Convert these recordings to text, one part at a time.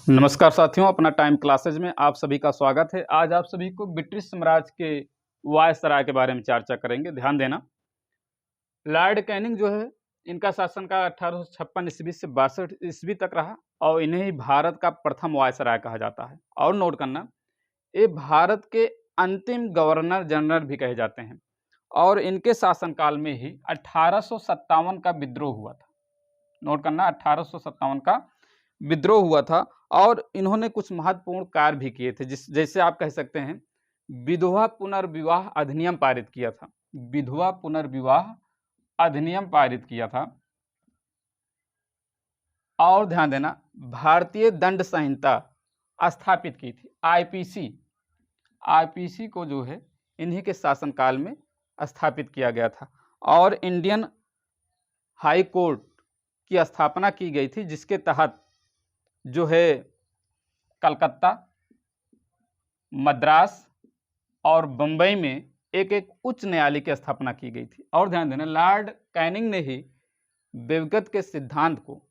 नमस्कार साथियों, अपना टाइम क्लासेज में आप सभी का स्वागत है। आज आप सभी को ब्रिटिश साम्राज्य के वायसराय के बारे में चर्चा करेंगे। ध्यान देना, लॉर्ड कैनिंग जो है, इनका शासनकाल 1856 ईस्वी से 62 ईस्वी तक रहा और इन्हें ही भारत का प्रथम वायसराय कहा जाता है। और नोट करना, ये भारत के अंतिम गवर्नर जनरल भी कहे जाते हैं और इनके शासनकाल में ही 1857 का विद्रोह हुआ था। नोट करना, 1857 का विद्रोह हुआ था और इन्होंने कुछ महत्वपूर्ण कार्य भी किए थे, जैसे आप कह सकते हैं विधवा पुनर्विवाह अधिनियम पारित किया था। विधवा पुनर्विवाह अधिनियम पारित किया था। और ध्यान देना, भारतीय दंड संहिता स्थापित की थी। आईपीसी को जो है इन्हीं के शासनकाल में स्थापित किया गया था और इंडियन हाई कोर्ट की स्थापना की गई थी, जिसके तहत जो है कलकत्ता, मद्रास और बंबई में एक एक उच्च न्यायालय की स्थापना की गई थी। और ध्यान देना, लॉर्ड कैनिंग ने ही विभगत के सिद्धांत को,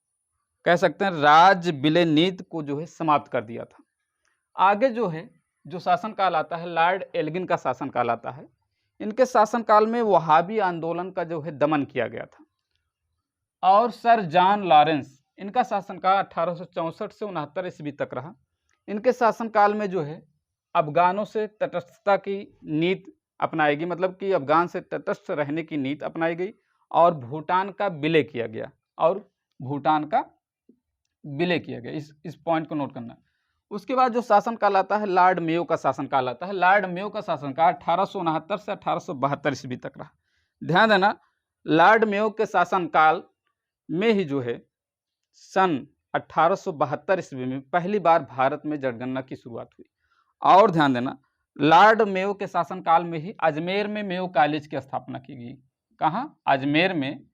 कह सकते हैं राज्य विलय नीति को जो है समाप्त कर दिया था। आगे जो है जो शासनकाल आता है, लॉर्ड एल्गिन का शासनकाल आता है। इनके शासनकाल में वहाबी आंदोलन का जो है दमन किया गया था। और सर जॉन लॉरेंस, इनका शासनकाल 1864 से 69 ईस्वी तक रहा। इनके शासनकाल में जो है अफगानों से तटस्थता की नीति अपनाई गई, मतलब कि अफगान से तटस्थ रहने की नीति अपनाई गई और भूटान का विलय किया गया। इस पॉइंट को नोट करना। उसके बाद जो शासनकाल आता है, लॉर्ड मेयो का शासनकाल आता है। लॉर्ड मेयो का शासनकाल 1869 से 1872 ईस्वी तक रहा। ध्यान देना, लॉर्ड मेयो के शासनकाल में ही जो है सन 1872 ईस्वी में पहली बार भारत में जनगणना की शुरुआत हुई। और ध्यान देना, लॉर्ड मेयो के शासनकाल में ही अजमेर में मेयो कॉलेज की स्थापना की गई। कहाँ? अजमेर में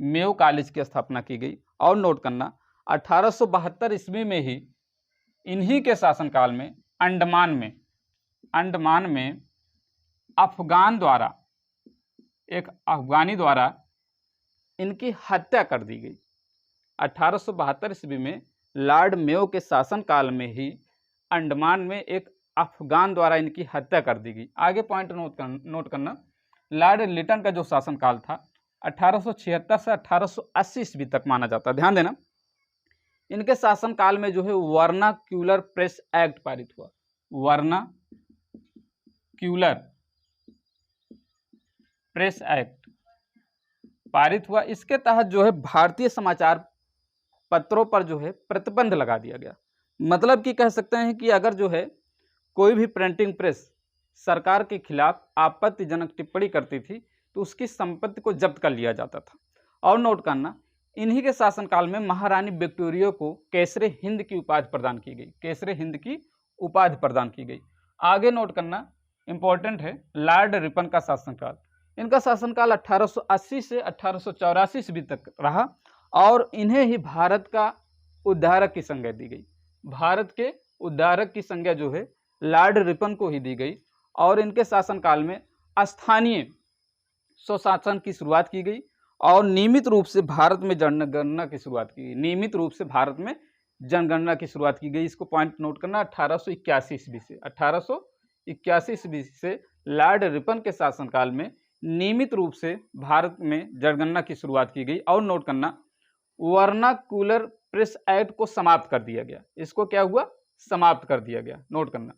मेयो कॉलेज की स्थापना की गई। और नोट करना, 1872 ईस्वी में ही इन्हीं के शासनकाल में अंडमान में एक अफगानी द्वारा इनकी हत्या कर दी गई। 1872 ईस्वी में लॉर्ड मेयो के शासनकाल में ही अंडमान में एक अफगान द्वारा इनकी हत्या कर दी गई। आगे पॉइंट नोट करना, लॉर्ड लिटन का जो शासनकाल था 1876 से 1880 ईस्वी तक माना जाता है। ध्यान देना, इनके शासनकाल में जो है वर्नाक्यूलर प्रेस एक्ट पारित हुआ। वर्नाक्यूलर प्रेस एक्ट पारित हुआ। इसके तहत जो है भारतीय समाचार पत्रों पर जो है प्रतिबंध लगा दिया गया। मतलब कि कह सकते हैं कि अगर जो है कोई भी प्रिंटिंग प्रेस सरकार के खिलाफ आपत्तिजनक टिप्पणी करती थी तो उसकी संपत्ति को जब्त कर लिया जाता था। और नोट करना, इन्हीं के शासनकाल में महारानी विक्टोरिया को केसरे हिंद की उपाधि प्रदान की गई। केसरे हिंद की उपाधि प्रदान की गई। आगे नोट करना, इंपॉर्टेंट है, लॉर्ड रिपन का शासनकाल। इनका शासनकाल 1880 से 1884 ईस्वी तक रहा और इन्हें ही भारत का उद्धारक की संज्ञा दी गई। भारत के उद्धारक की संज्ञा जो है लॉर्ड रिपन को ही दी गई और इनके शासनकाल में स्थानीय स्वशासन की शुरुआत की गई और नियमित रूप से भारत में जनगणना की शुरुआत की गई। इसको पॉइंट नोट करना, 1881 ईस्वी से 1881 ईस्वी से लॉर्ड रिपन के शासनकाल में नियमित रूप से भारत में जनगणना की शुरुआत की गई। और नोट करना, वर्नाक्यूलर प्रेस एक्ट को समाप्त कर दिया गया। इसको क्या हुआ? समाप्त कर दिया गया। नोट करना,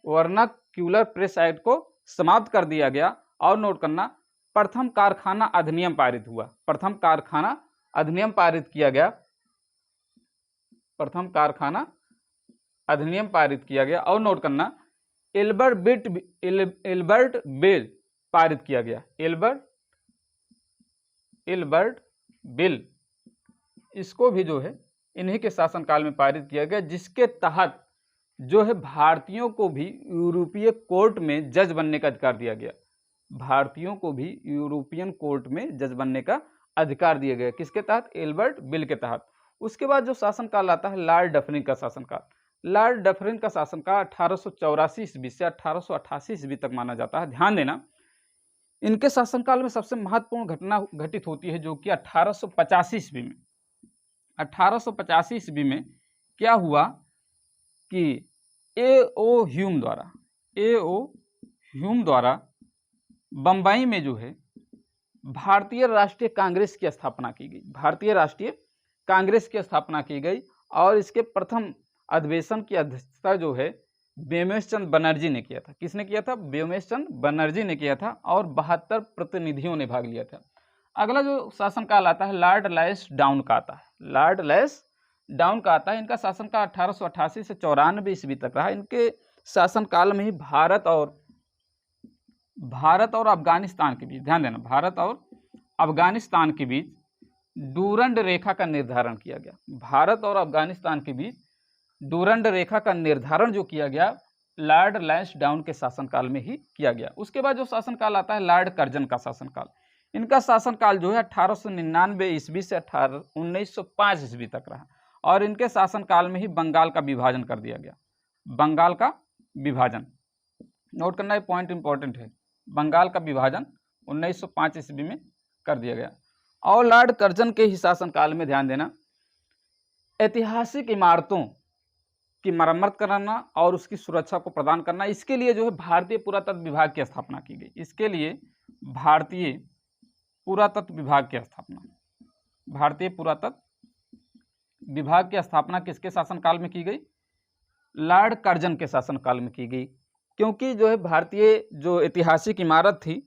वर्नाक्यूलर प्रेस एक्ट को समाप्त कर दिया गया। और नोट करना, प्रथम कारखाना अधिनियम पारित हुआ। प्रथम कारखाना अधिनियम पारित किया गया। प्रथम कारखाना अधिनियम पारित किया गया। और नोट करना, एल्बर्ट बिल पारित किया गया। एल्बर्ट बिल, इसको भी जो है इन्हीं के शासनकाल में पारित किया गया, जिसके तहत जो है भारतीयों को भी यूरोपीय कोर्ट में जज बनने का अधिकार दिया गया। भारतीयों को भी यूरोपियन कोर्ट में जज बनने का अधिकार दिया गया। किसके तहत? एल्बर्ट बिल के तहत। उसके बाद जो शासनकाल आता है, लॉर्ड डफरिन का शासनकाल। लॉर्ड डफरिन का शासनकाल 1884 ईस्वी से 1888 ईस्वी तक माना जाता है। ध्यान देना, इनके शासनकाल में सबसे महत्वपूर्ण घटना घटित होती है जो कि 1885 ईस्वी में। 1885 ईस्वी में क्या हुआ कि A.O. ह्यूम द्वारा बम्बई में जो है भारतीय राष्ट्रीय कांग्रेस की स्थापना की गई। भारतीय राष्ट्रीय कांग्रेस की स्थापना की गई और इसके प्रथम अधिवेशन की अध्यक्षता जो है व्योमेश चंद्र बनर्जी ने किया था। किसने किया था? व्योमेश चंद्र बनर्जी ने किया था और 72 प्रतिनिधियों ने भाग लिया था। अगला जो शासनकाल आता है लॉर्ड लैंसडाउन का आता है। लॉर्ड लैंसडाउन का आता है। इनका शासनकाल 1888 से 94 ईस्वी तक रहा। इनके शासनकाल में ही भारत और अफगानिस्तान के बीच, ध्यान देना, भारत और अफगानिस्तान के बीच डूरंड रेखा का निर्धारण किया गया। भारत और अफगानिस्तान के बीच डूरंड रेखा का निर्धारण जो किया गया लॉर्ड लैंसडाउन के शासनकाल में ही किया गया। उसके बाद जो शासनकाल आता है लॉर्ड कर्जन का शासनकाल। इनका शासनकाल जो है 1899 ईस्वी से 1905 ईस्वी तक रहा और इनके शासनकाल में ही बंगाल का विभाजन कर दिया गया। बंगाल का विभाजन नोट करना, ये पॉइंट इंपॉर्टेंट है। बंगाल का विभाजन 1905 ईस्वी में कर दिया गया। और लॉर्ड कर्जन के ही शासनकाल में ध्यान देना, ऐतिहासिक इमारतों की मरम्मत कराना और उसकी सुरक्षा को प्रदान करना, इसके लिए जो है भारतीय पुरातत्व विभाग की स्थापना की गई। इसके लिए भारतीय पुरातत्व विभाग की स्थापना, भारतीय पुरातत्व विभाग की स्थापना किसके शासनकाल में की गई? लॉर्ड कर्जन के शासनकाल में की गई। क्योंकि जो है भारतीय जो ऐतिहासिक इमारत थी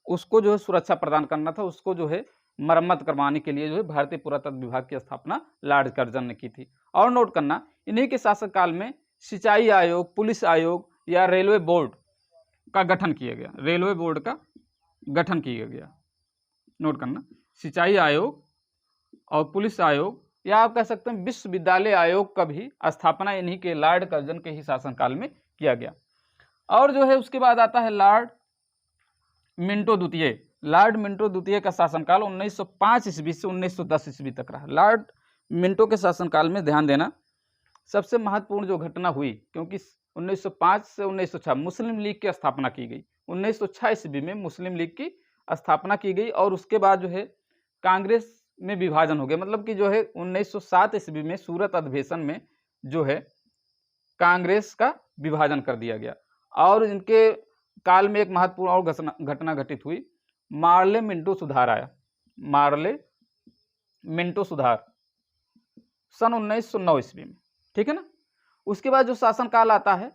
उसको जो है सुरक्षा प्रदान करना था, उसको जो है मरम्मत करवाने के लिए जो है भारतीय पुरातत्व विभाग की स्थापना लॉर्ड कर्जन ने की थी। और नोट करना, इन्हीं के शासनकाल में सिंचाई आयोग, पुलिस आयोग या रेलवे बोर्ड का गठन किया गया। रेलवे बोर्ड का गठन किया गया। नोट करना, सिंचाई आयोग और पुलिस आयोग या आप कह सकते हैं विश्वविद्यालय आयोग का भी स्थापना इन्हीं के लॉर्ड कर्जन के ही शासनकाल में किया गया। और जो है उसके बाद आता है लॉर्ड मिंटो द्वितीय। लॉर्ड मिंटो द्वितीय का शासनकाल 1905 ईस्वी से 1910 ईस्वी तक रहा। लॉर्ड मिंटो के शासनकाल में ध्यान देना सबसे महत्वपूर्ण जो घटना हुई, क्योंकि 1905 से 1906 मुस्लिम लीग की स्थापना की गई। 1906 ईस्वी में मुस्लिम लीग की स्थापना की गई और उसके बाद जो है कांग्रेस में विभाजन हो गया। मतलब कि जो है 1907 ईस्वी में सूरत अधिवेशन में जो है कांग्रेस का विभाजन कर दिया गया। और इनके काल में एक महत्वपूर्ण और घटना घटित हुई, मार्ले मिंटो सुधार आया। मार्ले मिंटो सुधार सन 1909 ईस्वी में, ठीक है ना। उसके बाद जो शासनकाल आता है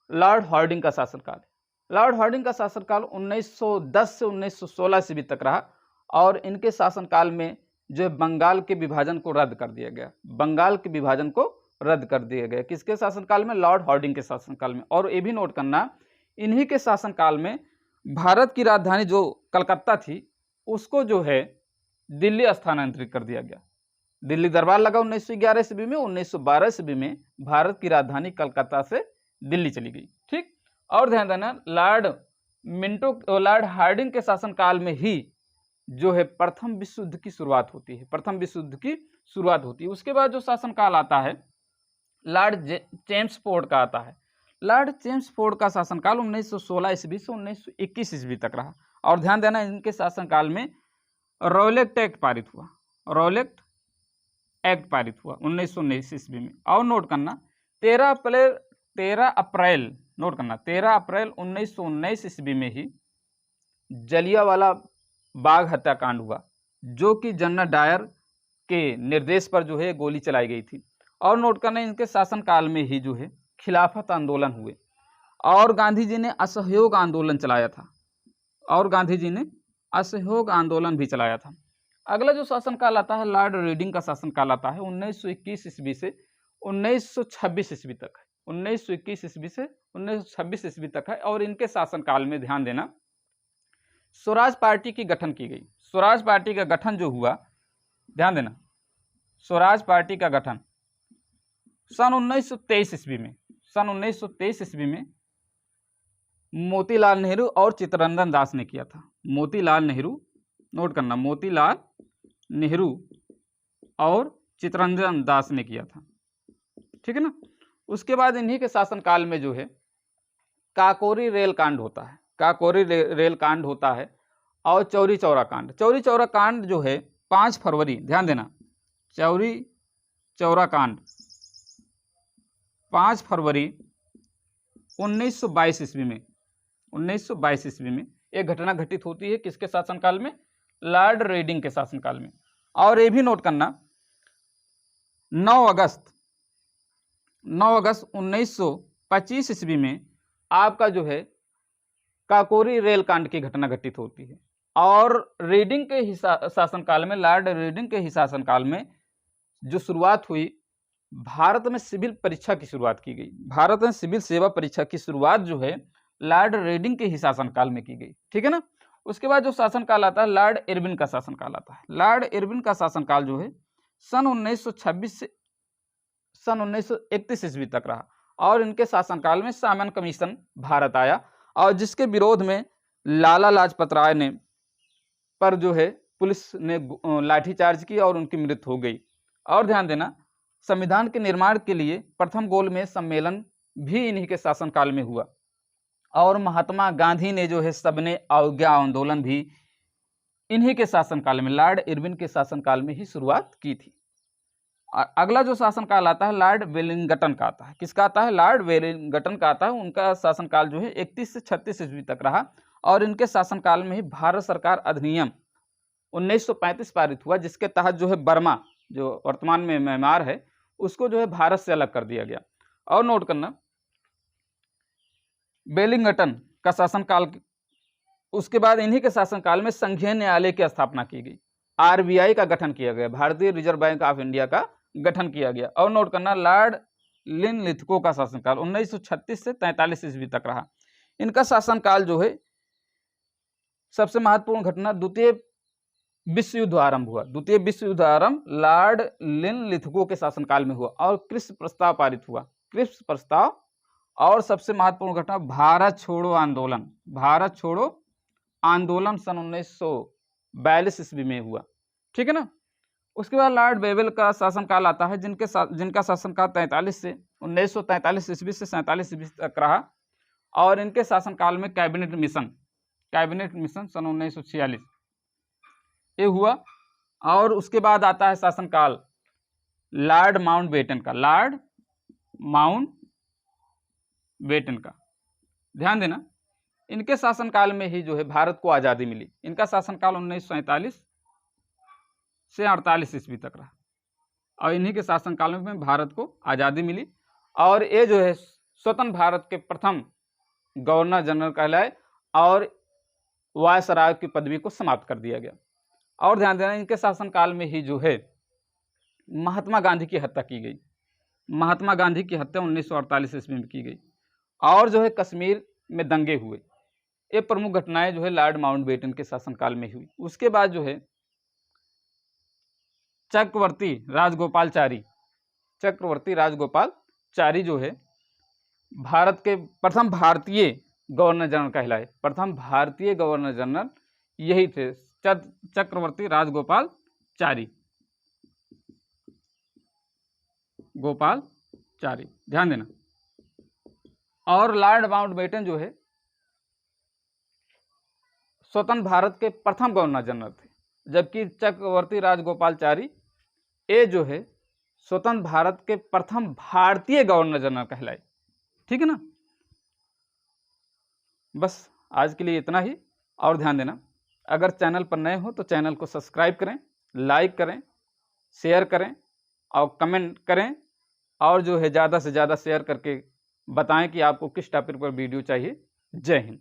लॉर्ड हार्डिंग का शासनकाल। लॉर्ड हार्डिंग का शासनकाल 1910 से 1916 ईस्वी तक रहा और इनके शासनकाल में जो है बंगाल के विभाजन को रद्द कर दिया गया। बंगाल के विभाजन को रद्द कर दिया गया किसके शासनकाल में? लॉर्ड हार्डिंग के शासनकाल में। और ये भी नोट करना, इन्हीं के शासनकाल में भारत की राजधानी जो कलकत्ता थी उसको जो है दिल्ली स्थानांतरित कर दिया गया। दिल्ली दरबार लगा 1911 ईस्वी में। 1912 ईस्वी में भारत की राजधानी कलकत्ता से दिल्ली चली गई, ठीक। और ध्यान देना, लॉर्ड हार्डिंग के शासनकाल में ही जो है प्रथम विश्व युद्ध की शुरुआत होती है। प्रथम विश्व युद्ध की शुरुआत होती है। उसके बाद जो शासनकाल आता है लॉर्ड चेम्सफोर्ड का आता है। लॉर्ड चेम्सफोर्ड का शासनकाल 1916 ईस्वी से 1921 ईस्वी तक रहा। और ध्यान देना, इनके शासनकाल में रॉलेट एक्ट पारित हुआ। रॉलेट एक्ट पारित हुआ 1919 ईस्वी में। और नोट करना, 13 अप्रैल नोट करना 13 अप्रैल 1919 ईस्वी में ही जलियांवाला बाग हत्याकांड हुआ, जो कि जनरल डायर के निर्देश पर जो है गोली चलाई गई थी। और नोट करना, इनके शासनकाल में ही जो है खिलाफत आंदोलन हुए और गांधी जी ने असहयोग आंदोलन चलाया था। और गांधी जी ने असहयोग आंदोलन भी चलाया था। अगला जो शासनकाल आता है लॉर्ड रीडिंग का शासनकाल आता है 1921 ईस्वी से 1926 ईस्वी तक है। 1921 ईस्वी से 1926 ईस्वी तक है। और इनके शासनकाल में ध्यान देना, स्वराज पार्टी की गठन की गई। स्वराज पार्टी का गठन जो हुआ, ध्यान देना, स्वराज पार्टी का गठन सन 1923 ईस्वी में। सन 1923 ईस्वी में मोतीलाल नेहरू और चित्तरंजन दास ने किया था। मोतीलाल नेहरू, नोट करना, मोतीलाल नेहरू और चित्तरंजन दास ने किया था, ठीक है ना। उसके बाद इन्हीं के शासनकाल में जो है काकोरी रेल कांड होता है। काकोरी रेल कांड होता है और चौरी चौरा कांड। चौरी चौरा कांड जो है 5 फरवरी, ध्यान देना, चौरी चौरा कांड 5 फरवरी 1922 ईस्वी में 1922 ईस्वी में एक घटना घटित होती है। किसके शासनकाल में? लॉर्ड रेडिंग के शासनकाल में। और ये भी नोट करना 9 अगस्त 1925 ईस्वी में आपका जो है काकोरी रेल कांड की घटना घटित होती है। और रेडिंग के शासनकाल में, लॉर्ड रेडिंग के ही शासनकाल में जो शुरुआत हुई, भारत में सिविल परीक्षा की शुरुआत की गई। भारत में सिविल सेवा परीक्षा की शुरुआत जो है लॉर्ड रेडिंग के ही शासनकाल में की गई। ठीक है ना। उसके बाद जो शासनकाल आता है लॉर्ड इरविन का शासनकाल आता है। लॉर्ड इरविन का शासनकाल जो है सन 1926 से सन 1931 ईस्वी तक रहा। और इनके शासनकाल में सामन कमीशन भारत आया और जिसके विरोध में लाला लाजपत राय ने पर जो है पुलिस ने लाठीचार्ज की और उनकी मृत्यु हो गई। और ध्यान देना, संविधान के निर्माण के लिए प्रथम गोलमेज सम्मेलन भी इन्हीं के शासनकाल में हुआ। और महात्मा गांधी ने जो है सबने अवज्ञा आंदोलन भी इन्हीं के शासनकाल में, लॉर्ड इरविन के शासनकाल में ही शुरुआत की थी। अगला जो शासनकाल आता है लॉर्ड वेलिंगटन का आता है। किसका आता है? लॉर्ड वेलिंगटन का आता है। उनका शासनकाल जो है 31 से 36 ईस्वी तक रहा। और इनके शासनकाल में ही भारत सरकार अधिनियम 1935 पारित हुआ, जिसके तहत जो है बर्मा, जो वर्तमान में म्यांमार है, उसको जो है भारत से अलग कर दिया गया। और नोट करना, वेलिंगटन का शासनकाल, उसके बाद इन्हीं के शासनकाल में संघीय न्यायालय की स्थापना की गई, आरबीआई का गठन किया गया, भारतीय रिजर्व बैंक ऑफ इंडिया का गठन किया गया। और नोट करना, लॉर्ड लिनलिथगो का शासनकाल 1936 से 43 ईस्वी तक रहा। इनका शासनकाल जो है सबसे महत्वपूर्ण घटना द्वितीय विश्व युद्ध आरंभ हुआ। द्वितीय विश्व युद्ध आरंभ लॉर्ड लिनलिथगो के शासनकाल में हुआ और क्रिप्स प्रस्ताव पारित हुआ। क्रिप्स प्रस्ताव। और सबसे महत्वपूर्ण घटना भारत छोड़ो आंदोलन। भारत छोड़ो आंदोलन सन 1942 ईस्वी में हुआ। ठीक है ना। उसके बाद लॉर्ड वेवेल का शासनकाल आता है, जिनका शासनकाल 1943 ईस्वी से 47 ईस्वी तक रहा। और इनके शासनकाल में कैबिनेट मिशन सन 1946 ये हुआ। और उसके बाद आता है शासनकाल लॉर्ड माउंटबेटन का। लॉर्ड माउंटबेटन का ध्यान देना, इनके शासनकाल में ही जो है भारत को आज़ादी मिली। इनका शासनकाल 1947 से 48 ईस्वी तक रहा। और इन्हीं के शासनकाल में भारत को आज़ादी मिली। और ये जो है स्वतंत्र भारत के प्रथम गवर्नर जनरल कहलाए और वायसराय की पदवी को समाप्त कर दिया गया। और ध्यान देना, इनके शासनकाल में ही जो है महात्मा गांधी की हत्या की गई। महात्मा गांधी की हत्या 1948 ईस्वी में की गई। और जो है कश्मीर में दंगे हुए। ये प्रमुख घटनाएं जो है लॉर्ड माउंटबेटन के शासनकाल में हुई। उसके बाद जो है चक्रवर्ती राजगोपालचारी जो है भारत के प्रथम भारतीय गवर्नर जनरल कहलाए। प्रथम भारतीय गवर्नर जनरल यही थे, चक्रवर्ती राजगोपालचारी। ध्यान देना। और लॉर्ड माउंटबेटन जो है स्वतंत्र भारत के प्रथम गवर्नर जनरल थे, जबकि चक्रवर्ती राजगोपालचारी ये जो है स्वतंत्र भारत के प्रथम भारतीय गवर्नर जनरल कहलाए। ठीक है ना। बस आज के लिए इतना ही। और ध्यान देना, अगर चैनल पर नए हो तो चैनल को सब्सक्राइब करें, लाइक करें, शेयर करें और कमेंट करें। और जो है ज़्यादा से ज़्यादा शेयर करके बताएं कि आपको किस टॉपिक पर वीडियो चाहिए। जय हिंद।